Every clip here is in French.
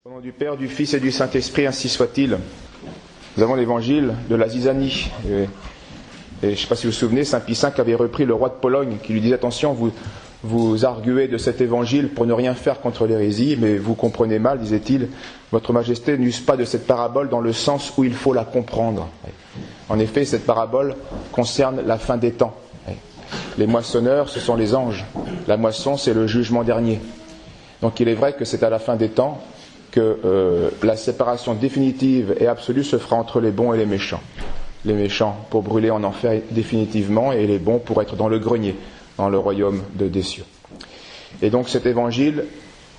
Au nom du Père, du Fils et du Saint-Esprit, ainsi soit-il. Nous avons l'évangile de la Zizanie. Et je ne sais pas si vous vous souvenez, Saint Pie V avait repris le roi de Pologne qui lui disait « Attention, vous arguez de cet évangile pour ne rien faire contre l'hérésie, mais vous comprenez mal, disait-il, votre majesté n'use pas de cette parabole dans le sens où il faut la comprendre. » En effet, cette parabole concerne la fin des temps. Les moissonneurs, ce sont les anges. La moisson, c'est le jugement dernier. Donc il est vrai que c'est à la fin des temps que la séparation définitive et absolue se fera entre les bons et les méchants. Les méchants pour brûler en enfer définitivement et les bons pour être dans le grenier, dans le royaume des cieux. Et donc cet évangile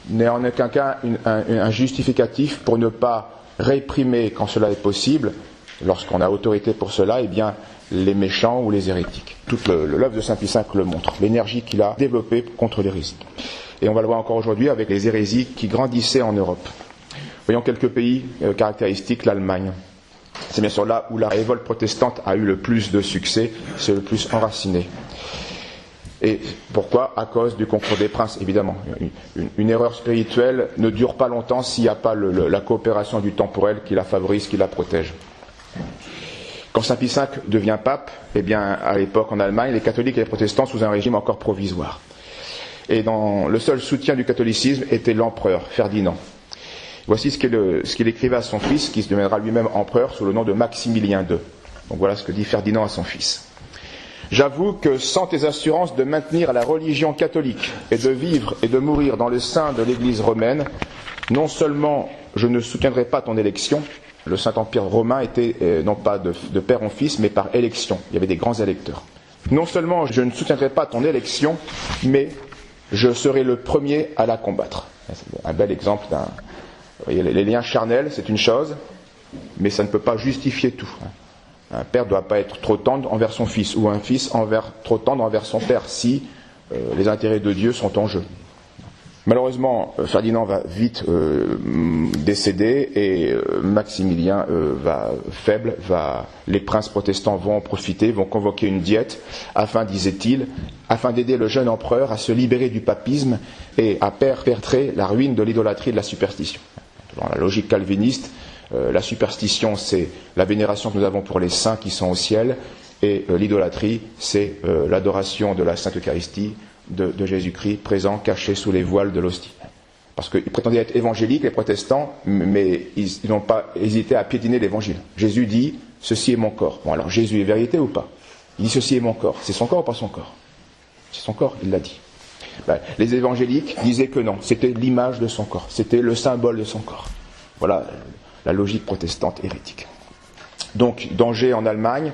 n'est en aucun cas un justificatif pour ne pas réprimer quand cela est possible, lorsqu'on a autorité pour cela, eh bien les méchants ou les hérétiques. Toute l'œuvre de Saint Pie V le montre, l'énergie qu'il a développée contre l'hérésie. Et on va le voir encore aujourd'hui avec les hérésies qui grandissaient en Europe. Voyons quelques pays caractéristiques, l'Allemagne. C'est bien sûr là où la révolte protestante a eu le plus de succès, c'est le plus enraciné. Et pourquoi ? À cause du concours des princes, évidemment. Une erreur spirituelle ne dure pas longtemps s'il n'y a pas la coopération du temporel qui la favorise, qui la protège. Quand Saint Pie V devient pape, eh bien, à l'époque en Allemagne, les catholiques et les protestants sous un régime encore provisoire. Et le seul soutien du catholicisme était l'empereur, Ferdinand. Voici ce qu'il écrivait à son fils, qui se deviendra lui-même empereur sous le nom de Maximilien II. Donc voilà ce que dit Ferdinand à son fils. « J'avoue que sans tes assurances de maintenir la religion catholique et de vivre et de mourir dans le sein de l'Église romaine, non seulement je ne soutiendrai pas ton élection, le Saint-Empire romain était non pas de père en fils, mais par élection. Il y avait des grands électeurs. Non seulement je ne soutiendrai pas ton élection, mais je serai le premier à la combattre. » C'est un bel exemple d'un... Vous voyez, les liens charnels, c'est une chose, mais ça ne peut pas justifier tout. Un père ne doit pas être trop tendre envers son fils, ou un fils trop tendre envers son père, si les intérêts de Dieu sont en jeu. Malheureusement, Ferdinand va vite décéder et Maximilien va faible. Les princes protestants vont en profiter, vont convoquer une diète afin, disait-il, afin d'aider le jeune empereur à se libérer du papisme et à perpétrer la ruine de l'idolâtrie et de la superstition. Dans la logique calviniste, la superstition, c'est la vénération que nous avons pour les saints qui sont au ciel, et l'idolâtrie, c'est l'adoration de la Sainte Eucharistie, de Jésus-Christ présent, caché sous les voiles de l'hostie. Parce qu'ils prétendaient être évangéliques, les protestants, mais ils n'ont pas hésité à piétiner l'évangile. Jésus dit, ceci est mon corps. Bon, alors Jésus est vérité ou pas ? Il dit, ceci est mon corps. C'est son corps ou pas son corps ? C'est son corps, il l'a dit. Les évangéliques disaient que non, c'était l'image de son corps, c'était le symbole de son corps. Voilà la logique protestante hérétique. Donc, danger en Allemagne,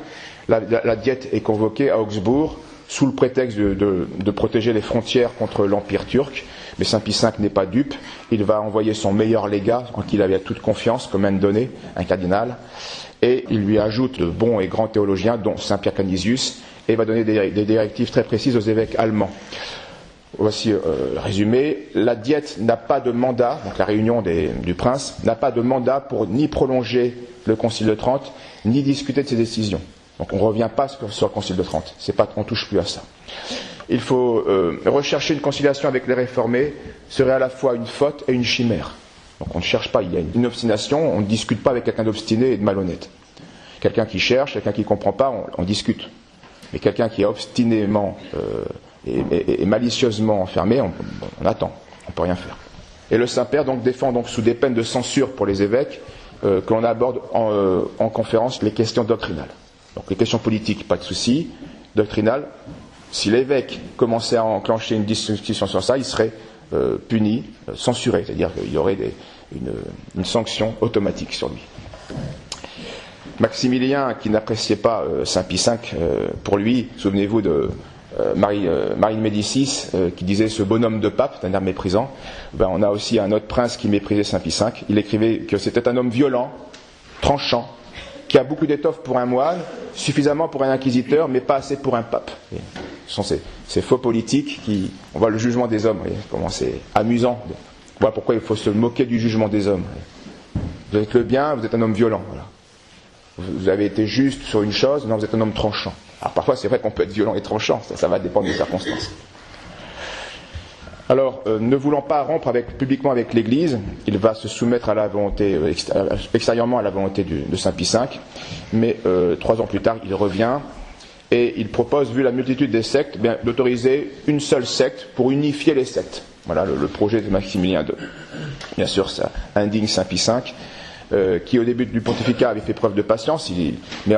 la diète est convoquée à Augsbourg, sous le prétexte de protéger les frontières contre l'Empire turc, mais Saint Pie V n'est pas dupe, il va envoyer son meilleur légat, en qui il avait toute confiance, comme Andone, un cardinal, et il lui ajoute de bons et grands théologiens, dont Saint Pierre Canisius, et va donner des directives très précises aux évêques allemands. Voici le résumé. La diète n'a pas de mandat, donc la réunion du prince, n'a pas de mandat pour ni prolonger le Concile de Trente, ni discuter de ses décisions. Donc on ne revient pas sur le Concile de Trente, on ne touche plus à ça. Il faut rechercher une conciliation avec les réformés, serait à la fois une faute et une chimère. Donc on ne cherche pas, il y a une obstination, on ne discute pas avec quelqu'un d'obstiné et de malhonnête. Quelqu'un qui cherche, quelqu'un qui ne comprend pas, on discute. Mais quelqu'un qui est obstinément et malicieusement enfermé, on attend, on ne peut rien faire. Et le Saint-Père donc défend sous des peines de censure pour les évêques que l'on aborde en conférence les questions doctrinales. Donc les questions politiques, pas de souci. Doctrinales, si l'évêque commençait à enclencher une discussion sur ça, il serait puni, censuré, c'est-à-dire qu'il y aurait une sanction automatique sur lui. Maximilien, qui n'appréciait pas Saint Pie V, pour lui, souvenez-vous de Marie de Médicis, qui disait ce bonhomme de pape, d'un air méprisant. On a aussi un autre prince qui méprisait Saint Pie V. Il écrivait que c'était un homme violent, tranchant, qui a beaucoup d'étoffe pour un moine, suffisamment pour un inquisiteur, mais pas assez pour un pape. Et ce sont ces faux politiques qui... On voit le jugement des hommes, vous voyez, comment c'est amusant. On voit pourquoi il faut se moquer du jugement des hommes. Vous êtes le bien, vous êtes un homme violent. Voilà. Vous avez été juste sur une chose, non, vous êtes un homme tranchant. Alors parfois c'est vrai qu'on peut être violent et tranchant, ça va dépendre des circonstances. Alors, ne voulant pas rompre publiquement avec l'Église, il va se soumettre à la volonté, extérieurement à la volonté de Saint Pie V, mais 3 ans plus tard, il revient et il propose, vu la multitude des sectes, d'autoriser une seule secte pour unifier les sectes. Voilà le projet de Maximilien II. Bien sûr, ça indigne Saint Pie V, qui au début du pontificat avait fait preuve de patience, mais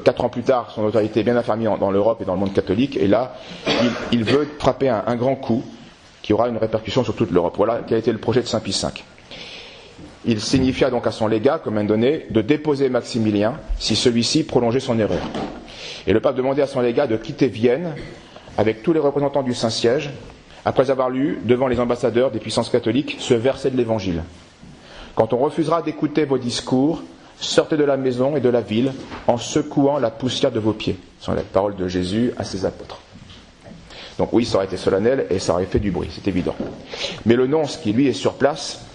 4 ans plus tard, son autorité est bien affermie dans l'Europe et dans le monde catholique, et là, il veut frapper un grand coup qui aura une répercussion sur toute l'Europe. Voilà quel a été le projet de Saint Pie V. Il signifia donc à son légat, comme un donné, de déposer Maximilien si celui-ci prolongeait son erreur. Et le pape demandait à son légat de quitter Vienne avec tous les représentants du Saint-Siège, après avoir lu, devant les ambassadeurs des puissances catholiques, ce verset de l'Évangile. Quand on refusera d'écouter vos discours, sortez de la maison et de la ville en secouant la poussière de vos pieds. Ce sont les paroles de Jésus à ses apôtres. Donc oui, ça aurait été solennel et ça aurait fait du bruit, c'est évident. Mais le nonce, qui lui est sur place,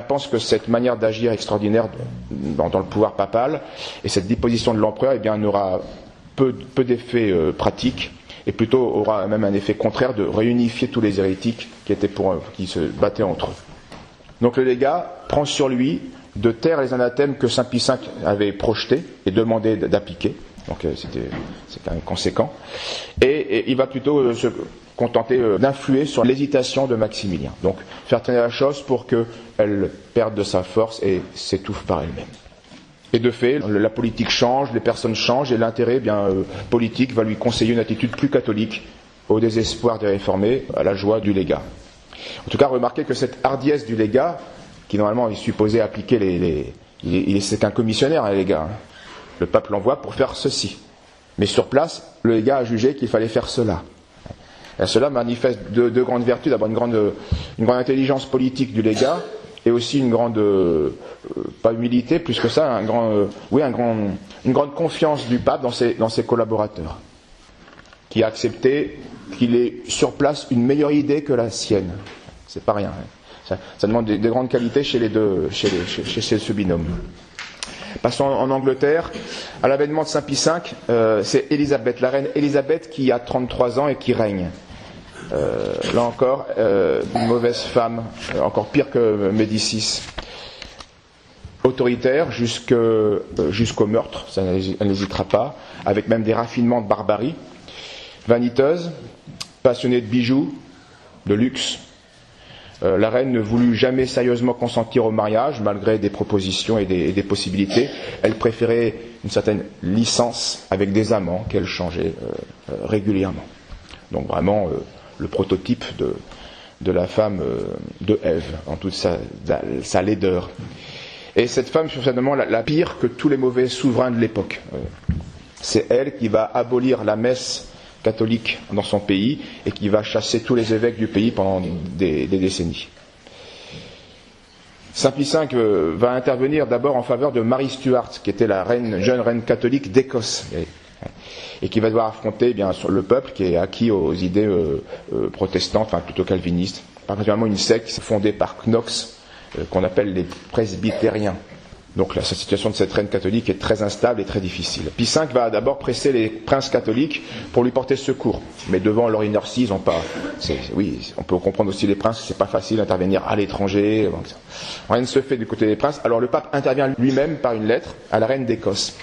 pense que cette manière d'agir extraordinaire dans le pouvoir papal et cette disposition de l'empereur n'aura peu d'effets pratiques et plutôt aura même un effet contraire de réunifier tous les hérétiques qui se battaient entre eux. Donc le légat prend sur lui de taire les anathèmes que Saint Pie V avait projetés et demandé d'appliquer. Donc c'est quand même conséquent. Et il va plutôt se contenter d'influer sur l'hésitation de Maximilien. Donc faire traîner la chose pour qu'elle perde de sa force et s'étouffe par elle-même. Et de fait, la politique change, les personnes changent et l'intérêt politique va lui conseiller une attitude plus catholique au désespoir des réformés, à la joie du légat. En tout cas, remarquez que cette hardiesse du légat, qui normalement est supposé appliquer c'est qu'un commissionnaire, un légat. Le pape l'envoie pour faire ceci. Mais sur place, le légat a jugé qu'il fallait faire cela. Et cela manifeste deux grandes vertus. D'abord, une grande intelligence politique du légat, et aussi une grande, pas humilité, plus que ça, une grande confiance du pape dans ses collaborateurs, qui a accepté qu'il ait sur place une meilleure idée que la sienne. C'est pas rien. Ça demande des grandes qualités chez ce binôme. Passons en Angleterre, à l'avènement de Saint Pie V, c'est Élisabeth, la reine Élisabeth qui a 33 ans et qui règne. Là encore, une mauvaise femme, encore pire que Médicis. Autoritaire jusqu'au meurtre, elle n'hésitera pas, avec même des raffinements de barbarie. Vaniteuse, passionnée de bijoux, de luxe. La reine ne voulut jamais sérieusement consentir au mariage, malgré des propositions et des possibilités. Elle préférait une certaine licence avec des amants qu'elle changeait régulièrement. Donc vraiment le prototype de la femme de Ève, en toute sa laideur. Et cette femme, certainement la pire que tous les mauvais souverains de l'époque. C'est elle qui va abolir la messe catholique dans son pays et qui va chasser tous les évêques du pays pendant des décennies. Saint Pie V va intervenir d'abord en faveur de Marie Stuart, qui était la jeune reine catholique d'Écosse, et qui va devoir affronter le peuple qui est acquis aux idées protestantes, enfin plutôt calvinistes, particulièrement une secte fondée par Knox, qu'on appelle les presbytériens. Donc la situation de cette reine catholique est très instable et très difficile. Pie V va d'abord presser les princes catholiques pour lui porter secours. Mais devant leur inertie, ils n'ont pas... Oui, on peut comprendre aussi les princes, c'est pas facile d'intervenir à l'étranger. Rien ne se fait du côté des princes. Alors le pape intervient lui-même par une lettre à la reine d'Écosse.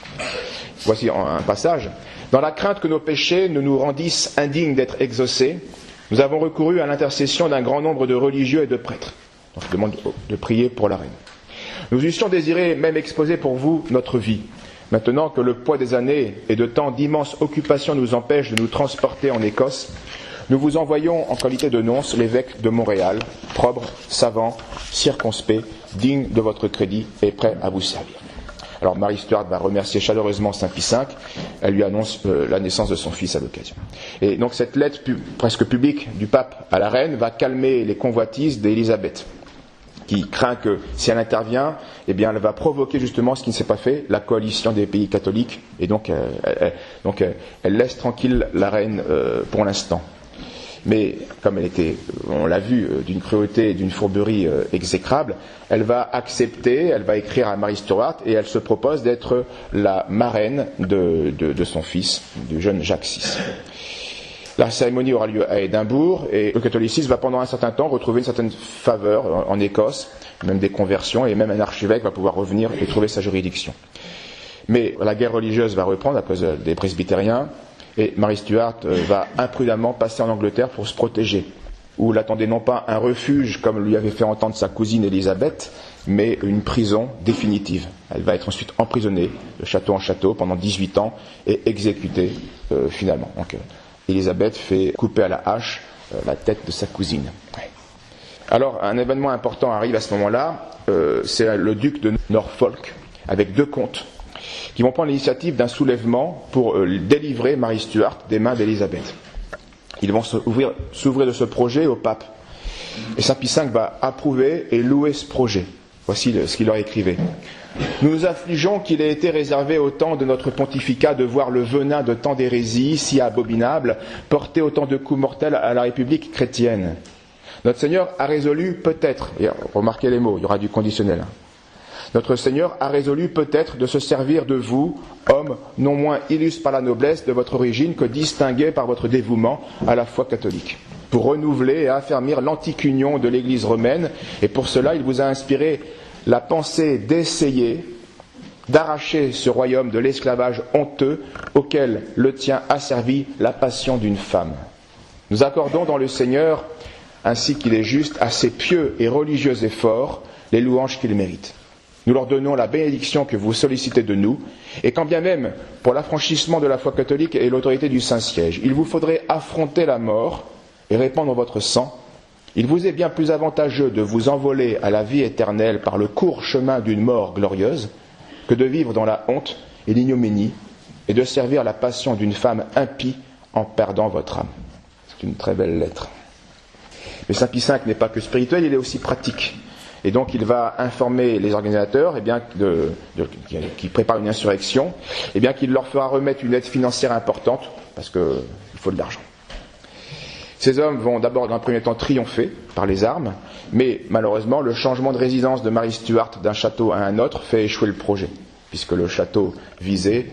Voici un passage. Dans la crainte que nos péchés ne nous rendissent indignes d'être exaucés, nous avons recouru à l'intercession d'un grand nombre de religieux et de prêtres. Donc je demande de prier pour la reine. Nous eussions désiré même exposer pour vous notre vie. Maintenant que le poids des années et de tant d'immenses occupations nous empêchent de nous transporter en Écosse, nous vous envoyons en qualité de nonce l'évêque de Montréal, probre, savant, circonspect, digne de votre crédit et prêt à vous servir. Alors Marie Stuart va remercier chaleureusement Saint Pie V, elle lui annonce la naissance de son fils à l'occasion. Et donc cette lettre presque publique du pape à la reine va calmer les convoitises d'Élisabeth, qui craint que si elle intervient, elle va provoquer justement ce qui ne s'est pas fait, la coalition des pays catholiques, et donc elle laisse tranquille la reine pour l'instant. Mais comme elle était, on l'a vu, d'une cruauté et d'une fourberie exécrable, elle va accepter, elle va écrire à Marie Stuart et elle se propose d'être la marraine de son fils, du jeune Jacques VI. La cérémonie aura lieu à Édimbourg et le catholicisme va pendant un certain temps retrouver une certaine faveur en Écosse, même des conversions, et même un archevêque va pouvoir revenir et trouver sa juridiction. Mais la guerre religieuse va reprendre à cause des presbytériens et Mary Stuart va imprudemment passer en Angleterre pour se protéger, où l'attendait non pas un refuge comme lui avait fait entendre sa cousine Élisabeth, mais une prison définitive. Elle va être ensuite emprisonnée de château en château pendant 18 ans et exécutée finalement. Donc Élisabeth fait couper à la hache la tête de sa cousine. Ouais. Alors un événement important arrive à ce moment-là, c'est le duc de Norfolk avec 2 comtes qui vont prendre l'initiative d'un soulèvement pour délivrer Mary Stuart des mains d'Élisabeth. Ils vont s'ouvrir de ce projet au pape. Et Saint Pie V va approuver et louer ce projet. Voici ce qu'il leur écrivait. Nous nous affligeons qu'il ait été réservé au temps de notre pontificat de voir le venin de tant d'hérésies, si abominables, porter autant de coups mortels à la République chrétienne. Notre Seigneur a résolu peut-être, et remarquez les mots, il y aura du conditionnel, notre Seigneur a résolu peut-être de se servir de vous, hommes non moins illustres par la noblesse de votre origine que distingués par votre dévouement à la foi catholique, pour renouveler et affermir l'antique union de l'Église romaine, et pour cela il vous a inspiré la pensée d'essayer d'arracher ce royaume de l'esclavage honteux auquel le tien asservit la passion d'une femme. Nous accordons dans le Seigneur, ainsi qu'il est juste, à ces pieux et religieux efforts, les louanges qu'ils méritent. Nous leur donnons la bénédiction que vous sollicitez de nous, et quand bien même, pour l'affranchissement de la foi catholique et l'autorité du Saint-Siège, il vous faudrait affronter la mort et répandre votre sang, il vous est bien plus avantageux de vous envoler à la vie éternelle par le court chemin d'une mort glorieuse, que de vivre dans la honte et l'ignominie, et de servir la passion d'une femme impie en perdant votre âme. C'est une très belle lettre. Mais Saint Pie V n'est pas que spirituel, il est aussi pratique. Et donc il va informer les organisateurs qui préparent une insurrection, qu'il leur fera remettre une aide financière importante, parce qu'il faut de l'argent. Ces hommes vont d'abord dans un premier temps triompher par les armes, mais malheureusement le changement de résidence de Mary Stuart d'un château à un autre fait échouer le projet, puisque le château visé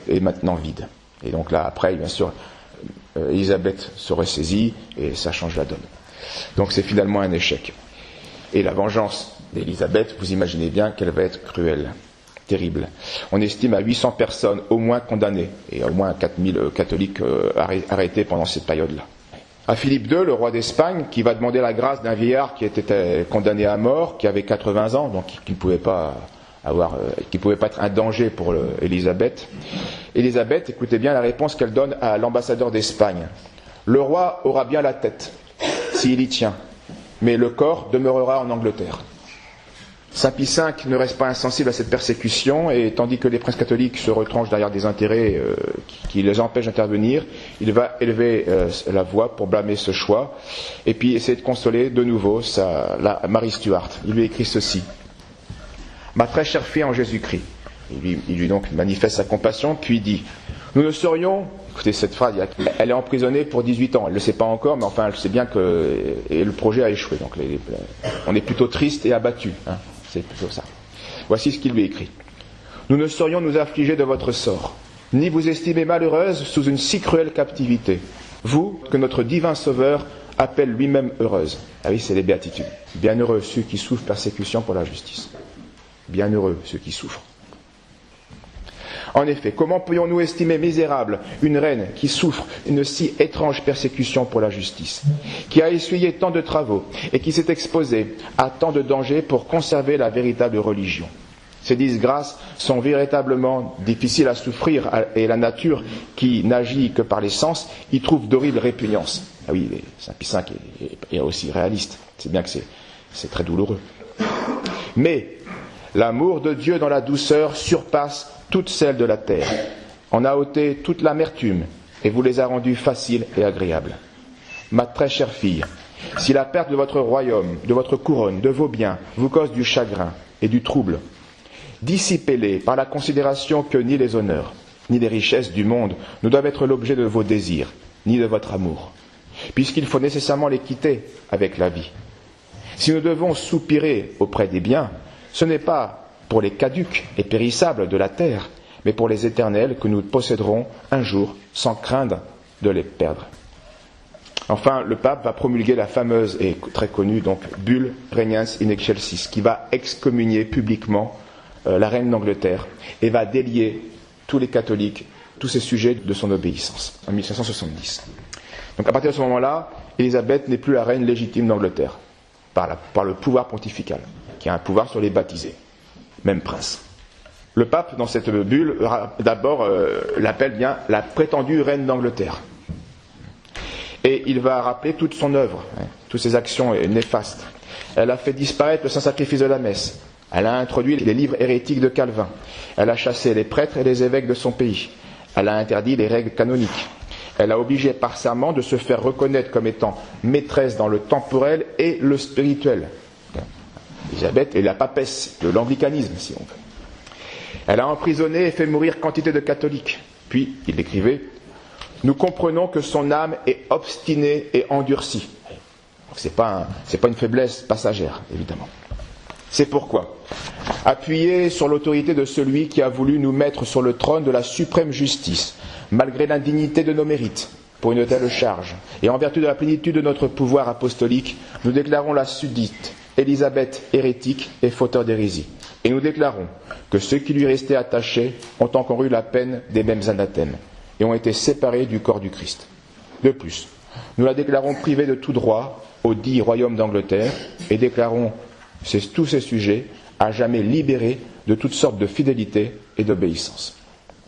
est maintenant vide. Et donc là après, bien sûr, Élisabeth se ressaisit et ça change la donne. Donc c'est finalement un échec. Et la vengeance d'Élisabeth, vous imaginez bien qu'elle va être cruelle, terrible. On estime à 800 personnes au moins condamnées, et au moins 4000 catholiques arrêtés pendant cette période-là. À Philippe II, le roi d'Espagne, qui va demander la grâce d'un vieillard qui était condamné à mort, qui avait 80 ans, donc qui ne pouvait pas être un danger pour Élisabeth. Élisabeth, écoutez bien la réponse qu'elle donne à l'ambassadeur d'Espagne. Le roi aura bien la tête, s'il y tient, mais le corps demeurera en Angleterre. Saint Pie V ne reste pas insensible à cette persécution, et tandis que les princes catholiques se retranchent derrière des intérêts qui les empêchent d'intervenir, il va élever la voix pour blâmer ce choix, et puis essayer de consoler de nouveau Mary Stuart. Il lui écrit ceci. « Ma très chère fille en Jésus-Christ », il lui donc manifeste sa compassion, puis dit « Nous ne serions... » Écoutez cette phrase, elle est emprisonnée pour 18 ans, elle ne le sait pas encore, mais enfin elle sait bien que le projet a échoué, donc on est plutôt triste et abattu, hein, c'est plutôt ça. Voici ce qu'il lui écrit. Nous ne saurions nous affliger de votre sort, ni vous estimer malheureuse sous une si cruelle captivité, vous que notre divin Sauveur appelle lui-même heureuse. Ah oui, c'est les béatitudes. Bienheureux ceux qui souffrent persécution pour la justice. Bienheureux ceux qui souffrent. En effet, comment pourrions-nous estimer misérable une reine qui souffre une si étrange persécution pour la justice, qui a essuyé tant de travaux et qui s'est exposée à tant de dangers pour conserver la véritable religion? Ces disgrâces sont véritablement difficiles à souffrir et la nature, qui n'agit que par les sens, y trouve d'horribles répugnances. Ah oui, Saint Pie V est aussi réaliste, c'est bien que c'est très douloureux. Mais l'amour de Dieu dans la douceur surpasse toutes celles de la terre, en a ôté toute l'amertume et vous les a rendues faciles et agréables. Ma très chère fille, si la perte de votre royaume, de votre couronne, de vos biens vous cause du chagrin et du trouble, dissipez-les par la considération que ni les honneurs, ni les richesses du monde ne doivent être l'objet de vos désirs, ni de votre amour, puisqu'il faut nécessairement les quitter avec la vie. Si nous devons soupirer auprès des biens, ce n'est pas pour les caducs et périssables de la terre, mais pour les éternels que nous posséderons un jour sans craindre de les perdre. Enfin, le pape va promulguer la fameuse et très connue donc bulle Regnans in Excelsis, qui va excommunier publiquement la reine d'Angleterre et va délier tous les catholiques, tous ces sujets de son obéissance, en 1570. Donc à partir de ce moment-là, Élisabeth n'est plus la reine légitime d'Angleterre, par le pouvoir pontifical, qui a un pouvoir sur les baptisés, même prince. Le pape, dans cette bulle, d'abord l'appelle bien la prétendue reine d'Angleterre. Et il va rappeler toute son œuvre, toutes ses actions néfastes. Elle a fait disparaître le saint sacrifice de la messe. Elle a introduit les livres hérétiques de Calvin. Elle a chassé les prêtres et les évêques de son pays. Elle a interdit les règles canoniques. Elle a obligé par serment de se faire reconnaître comme étant maîtresse dans le temporel et le spirituel. Élisabeth est la papesse de l'anglicanisme, si on veut. Elle a emprisonné et fait mourir quantité de catholiques. Puis, il écrivait, « Nous comprenons que son âme est obstinée et endurcie. » Ce n'est pas une faiblesse passagère, évidemment. C'est pourquoi, appuyé sur l'autorité de celui qui a voulu nous mettre sur le trône de la suprême justice, malgré l'indignité de nos mérites, pour une telle charge, et en vertu de la plénitude de notre pouvoir apostolique, nous déclarons la sudite, Élisabeth hérétique et fauteur d'hérésie. Et nous déclarons que ceux qui lui restaient attachés ont encore eu la peine des mêmes anathèmes, et ont été séparés du corps du Christ. De plus, nous la déclarons privée de tout droit au dit royaume d'Angleterre, et déclarons tous ces sujets à jamais libérés de toutes sortes de fidélité et d'obéissance.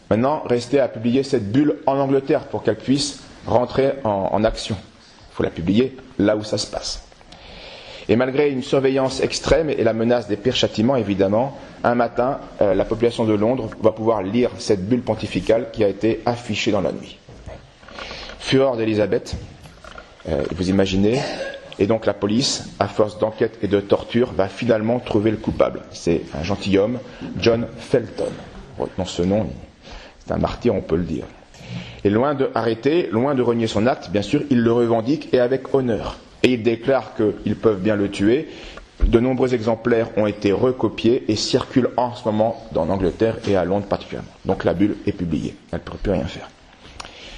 Maintenant, restez à publier cette bulle en Angleterre pour qu'elle puisse rentrer en action. Il faut la publier là où ça se passe. Et malgré une surveillance extrême et la menace des pires châtiments, évidemment, un matin, la population de Londres va pouvoir lire cette bulle pontificale qui a été affichée dans la nuit. Fureur d'Élisabeth, vous imaginez, et donc la police, à force d'enquête et de torture, va finalement trouver le coupable. C'est un gentilhomme, John Felton. Retenons ce nom, c'est un martyr, on peut le dire. Et loin de arrêter, loin de renier son acte, bien sûr, il le revendique et avec honneur. Et il déclare qu'ils peuvent bien le tuer. De nombreux exemplaires ont été recopiés et circulent en ce moment dans l'Angleterre et à Londres particulièrement. Donc la bulle est publiée, elle ne peut plus rien faire.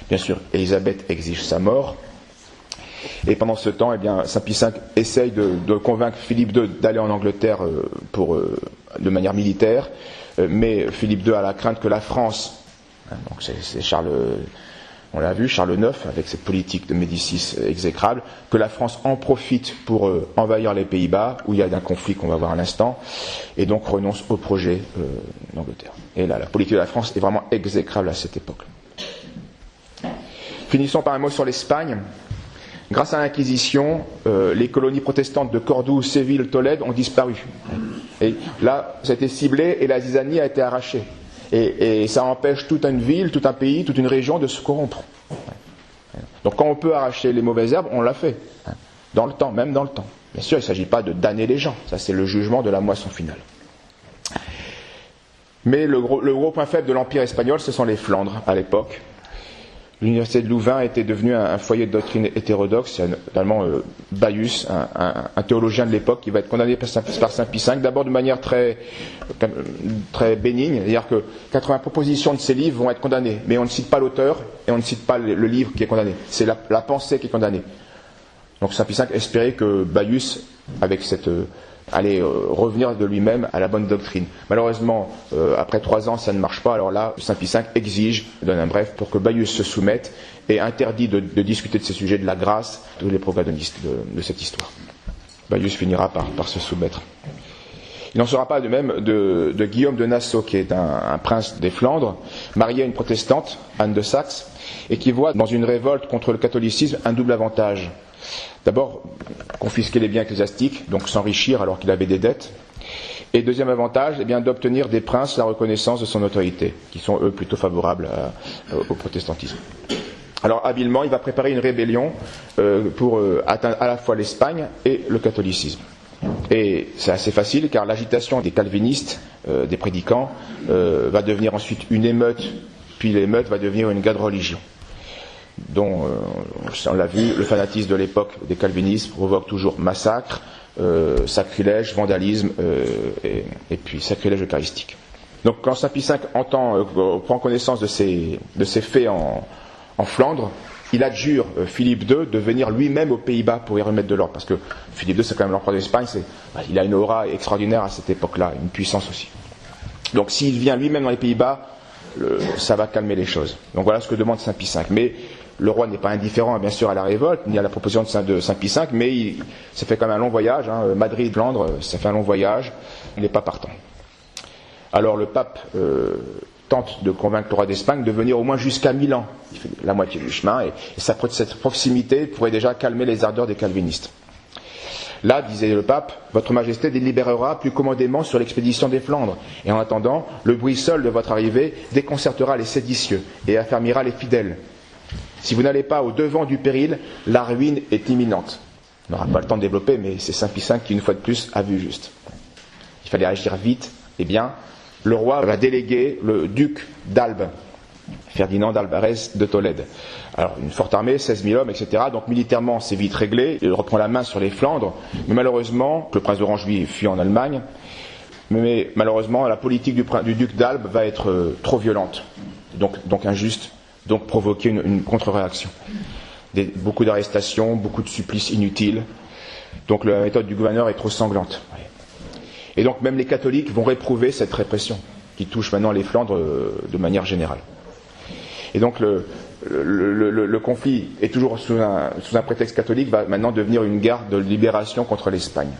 Bien sûr, Élisabeth exige sa mort. Et pendant ce temps, eh bien, Saint Pie V essaye de convaincre Philippe II d'aller en Angleterre de manière militaire, mais Philippe II a la crainte que la France, donc c'est Charles, on l'a vu, Charles IX, avec cette politique de Médicis exécrable, que la France en profite pour envahir les Pays-Bas, où il y a un conflit qu'on va voir à l'instant, et donc renonce au projet d'Angleterre. Et là, la politique de la France est vraiment exécrable à cette époque. Finissons par un mot sur l'Espagne. Grâce à l'Inquisition, les colonies protestantes de Cordoue, Séville, Tolède ont disparu. Et là, ça a été ciblé et la zizanie a été arrachée. Et ça empêche toute une ville, tout un pays, toute une région de se corrompre. Donc quand on peut arracher les mauvaises herbes, on l'a fait. Dans le temps, même dans le temps. Bien sûr, il ne s'agit pas de damner les gens. Ça, c'est le jugement de la moisson finale. Mais le gros point faible de l'Empire espagnol, ce sont les Flandres, à l'époque. L'université de Louvain était devenue un foyer de doctrine hétérodoxe. Il y a notamment Baius, un théologien de l'époque, qui va être condamné par Saint Pie V, d'abord de manière très bénigne, c'est-à-dire que 80 propositions de ses livres vont être condamnées, mais on ne cite pas l'auteur et on ne cite pas le livre qui est condamné. C'est la pensée qui est condamnée. Donc Saint Pie V espérait que Baius, avec allait revenir de lui-même à la bonne doctrine. Malheureusement, après 3 ans, ça ne marche pas. Alors là, Saint Pie V exige, donne un bref, pour que Baius se soumette et interdit de discuter de ces sujets de la grâce, tous les protagonistes de cette histoire. Baius finira par se soumettre. Il n'en sera pas de même de Guillaume de Nassau, qui est un prince des Flandres, marié à une protestante, Anne de Saxe, et qui voit dans une révolte contre le catholicisme un double avantage. D'abord, confisquer les biens ecclésiastiques, donc s'enrichir alors qu'il avait des dettes. Et deuxième avantage, eh bien, d'obtenir des princes la reconnaissance de son autorité, qui sont eux plutôt favorables au protestantisme. Alors habilement, il va préparer une rébellion pour atteindre à la fois l'Espagne et le catholicisme. Et c'est assez facile car l'agitation des calvinistes, des prédicants, va devenir ensuite une émeute, puis l'émeute va devenir une guerre de religion. Dont, on l'a vu, le fanatisme de l'époque des calvinistes provoque toujours massacre, sacrilège, vandalisme et puis sacrilège eucharistique. Donc quand Saint Pie V prend connaissance de ces faits en Flandre, il adjure Philippe II de venir lui-même aux Pays-Bas pour y remettre de l'ordre, parce que Philippe II, c'est quand même l'empereur d'Espagne, il a une aura extraordinaire à cette époque-là, une puissance aussi. Donc s'il vient lui-même dans les Pays-Bas, ça va calmer les choses. Donc voilà ce que demande Saint Pie V. Mais le roi n'est pas indifférent, bien sûr, à la révolte, ni à la proposition de Saint Pie V, mais ça fait quand même un long voyage. Madrid-Flandre, ça fait un long voyage. Il n'est pas partant. Alors le pape tente de convaincre le roi d'Espagne de venir au moins jusqu'à Milan. Il fait la moitié du chemin, et cette proximité pourrait déjà calmer les ardeurs des calvinistes. Là, disait le pape, votre majesté délibérera plus commodément sur l'expédition des Flandres, et en attendant, le bruit seul de votre arrivée déconcertera les séditieux et affermira les fidèles. Si vous n'allez pas au devant du péril, la ruine est imminente. On n'aura pas le temps de développer, mais c'est Saint Pie V qui, une fois de plus, a vu juste. Il fallait agir vite. Eh bien, le roi va déléguer le duc d'Albe, Ferdinand d'Alvarez de Tolède. Alors, une forte armée, 16 000 hommes, etc. Donc, militairement, c'est vite réglé. Il reprend la main sur les Flandres. Mais malheureusement, le prince d'Orange, lui, fuit en Allemagne. Mais malheureusement, la politique du duc d'Albe va être trop violente. Donc injuste. Donc, provoquer une contre-réaction. Beaucoup d'arrestations, beaucoup de supplices inutiles. Donc, la méthode du gouverneur est trop sanglante. Et donc, même les catholiques vont réprouver cette répression qui touche maintenant les Flandres de manière générale. Et donc, le conflit est toujours sous un prétexte catholique, va maintenant devenir une guerre de libération contre l'Espagne.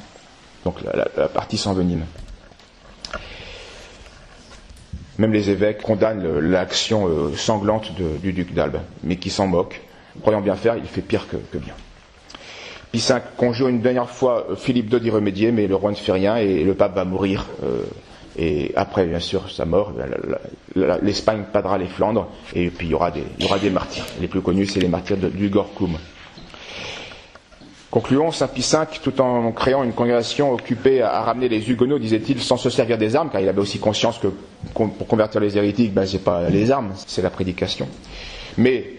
Donc la partie s'envenime. Même les évêques condamnent l'action sanglante du duc d'Albe, mais qui s'en moque. Croyant bien faire, il fait pire que bien. Pie V conjure une dernière fois Philippe II d'y remédier, mais le roi ne fait rien et le pape va mourir. Et après, bien sûr, sa mort, l'Espagne perdra les Flandres, et puis il y aura des martyrs. Les plus connus, c'est les martyrs du Gorcum. Concluons, Saint Pie V, tout en créant une congrégation occupée à ramener les Huguenots, disait-il, sans se servir des armes, car il avait aussi conscience que pour convertir les hérétiques, c'est pas les armes, c'est la prédication. Mais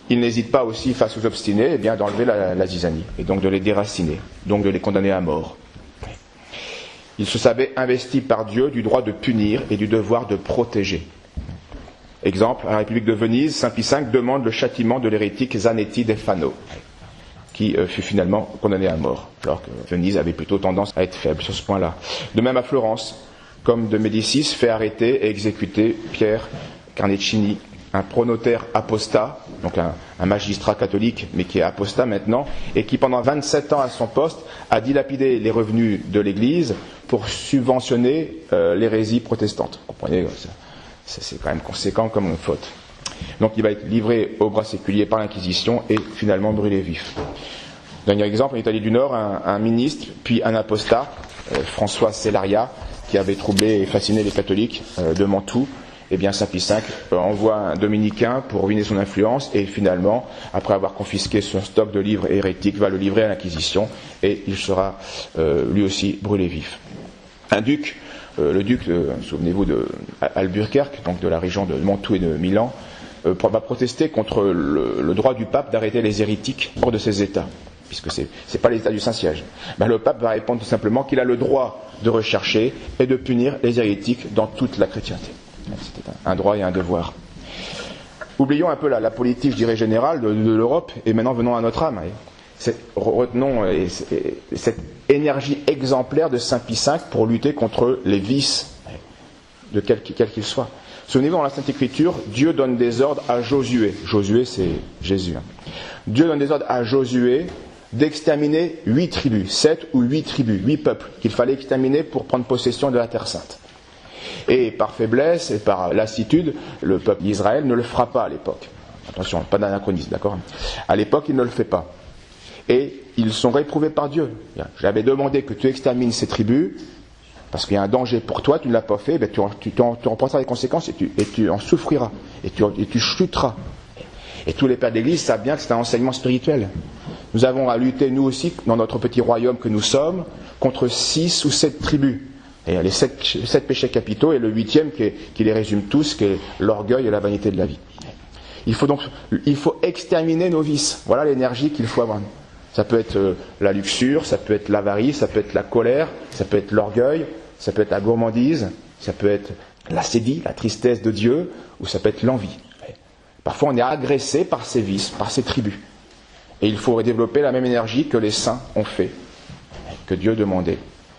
il n'hésite pas aussi, face aux obstinés, d'enlever la zizanie, et donc de les déraciner, donc de les condamner à mort. Il se savait investi par Dieu du droit de punir et du devoir de protéger. Exemple, à la République de Venise, Saint Pie V demande le châtiment de l'hérétique Zanetti de Fano, qui fut finalement condamné à mort, alors que Venise avait plutôt tendance à être faible sur ce point-là. De même à Florence, comme de Médicis fait arrêter et exécuter Pierre Carnecini, un pronotaire apostat, donc un magistrat catholique, mais qui est apostat maintenant, et qui pendant 27 ans à son poste a dilapidé les revenus de l'Église pour subventionner l'hérésie protestante. Vous comprenez, c'est quand même conséquent comme faute. Donc il va être livré au bras séculier par l'Inquisition et finalement brûlé vif. Dernier exemple, en Italie du Nord, un ministre, puis un apostat, François Cellaria, qui avait troublé et fasciné les catholiques de Mantoue. Eh bien, Saint Pie V envoie un dominicain pour ruiner son influence et finalement, après avoir confisqué son stock de livres hérétiques, va le livrer à l'Inquisition et il sera lui aussi brûlé vif. Un duc, le duc, souvenez-vous de Albuquerque, donc de la région de Mantoue et de Milan, va protester contre le droit du pape d'arrêter les hérétiques hors de ses États, puisque c'est pas les États du Saint-Siège. Le pape va répondre tout simplement qu'il a le droit de rechercher et de punir les hérétiques dans toute la chrétienté. C'était un droit et un devoir. Oublions un peu la politique, je dirais, générale de l'Europe, et maintenant venons à notre âme. Retenons cette énergie exemplaire de Saint Pie V pour lutter contre les vices, de quel qu'ils soient. Souvenez-vous, dans la Sainte Écriture, Dieu donne des ordres à Josué. Josué, c'est Jésus. Dieu donne des ordres à Josué d'exterminer 8 tribus, 7 ou 8 tribus, 8 peuples, qu'il fallait exterminer pour prendre possession de la Terre Sainte. Et par faiblesse et par lassitude, le peuple d'Israël ne le fera pas à l'époque. Attention, pas d'anachronisme, d'accord ? À l'époque, il ne le fait pas. Et ils sont réprouvés par Dieu. J'avais demandé que tu extermines ces tribus, parce qu'il y a un danger pour toi, tu ne l'as pas fait, tu en reprendras les conséquences et tu en souffriras, et tu chuteras. Et tous les pères d'église savent bien que c'est un enseignement spirituel. Nous avons à lutter, nous aussi, dans notre petit royaume que nous sommes, contre 6 ou 7 tribus. Et il y a les 7 péchés capitaux et le 8e qui les résume tous, qui est l'orgueil et la vanité de la vie. Il faut exterminer nos vices. Voilà l'énergie qu'il faut avoir. Ça peut être la luxure, ça peut être l'avarice, ça peut être la colère, ça peut être l'orgueil, ça peut être la gourmandise, ça peut être l'assédie, la tristesse de Dieu, ou ça peut être l'envie. Parfois on est agressé par ces vices, par ces tribus. Et il faut développer la même énergie que les saints ont fait, que Dieu demandait.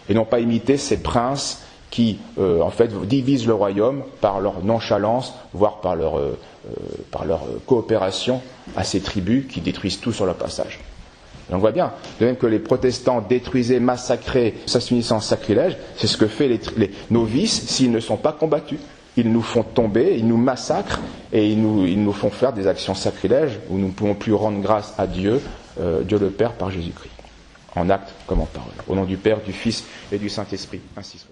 Et non pas imiter ces princes qui, en fait, divisent le royaume par leur nonchalance, voire par leur coopération à ces tribus qui détruisent tout sur leur passage. Et on voit bien, de même que les protestants détruisaient, massacraient, s'assunissant en sacrilège, c'est ce que fait nos vices s'ils ne sont pas combattus. Ils nous font tomber, ils nous massacrent et ils nous font faire des actions sacrilèges où nous ne pouvons plus rendre grâce à Dieu, Dieu le Père par Jésus-Christ. En acte comme en parole. Au nom du Père, du Fils et du Saint-Esprit. Ainsi soit.